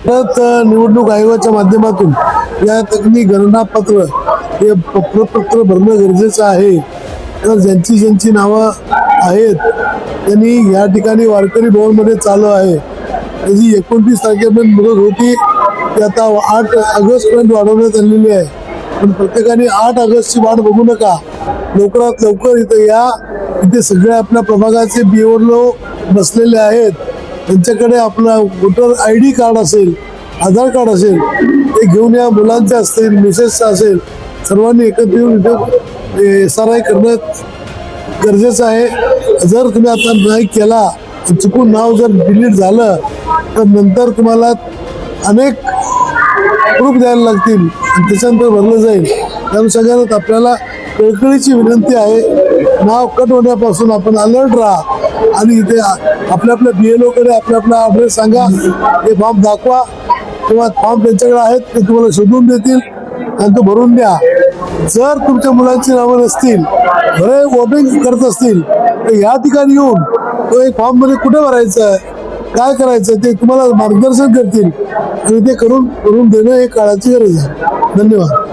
परत निवडणूक आयोगाच्या माध्यमातून या ठिकाणी गणनापत्र हे प्रपत्र भरणं गरजेचं आहे. तर ज्यांची नावं आहेत त्यांनी या ठिकाणी वारकरी भवनमध्ये चालू आहे. त्याची 29 तारखेपर्यंत मुदत होती, ती आता 8 ऑगस्टपर्यंत वाढवण्यात आलेली आहे. पण प्रत्येकाने 8 ऑगस्टची वाट बघू नका, लवकरात लवकर इथे या. इथे सगळे आपल्या प्रभागाचे BLO बसलेले आहेत. त्यांच्याकडे आपला वोटर ID कार्ड असेल, आधार कार्ड असेल ते घेऊन या. मुलांचे असतील, मिसेसचं असेल, सर्वांनी एकत्र येऊन इथे SRI करणं गरजेचं आहे. जर तुम्ही आता नाही केला, चुकून नाव जर डिलीट झालं तर नंतर तुम्हाला अनेक प्रूफ द्यायला लागतील आणि त्याच्यानंतर भरलं जाईल. त्यामुळे सगळ्यांना आपल्याला कळकळीची विनंती आहे, नाव कट होण्यापासून आपण अलर्ट राहा आणि इथे आपल्या BLO कडे आपला ॲड्रेस सांगा, ते फॉर्म दाखवा किंवा फॉर्म त्यांच्याकडे आहेत ते तुम्हाला शोधून देतील आणि तो भरून द्या. जर तुमच्या मुलांची नावं नसतील, बरे वोटिंग करत असतील तर या ठिकाणी येऊन तो एक फॉर्ममध्ये कुठे भरायचं आहे, काय करायचं ते तुम्हाला मार्गदर्शन करतील आणि ते करून देणं हे काळाची गरज आहे. धन्यवाद.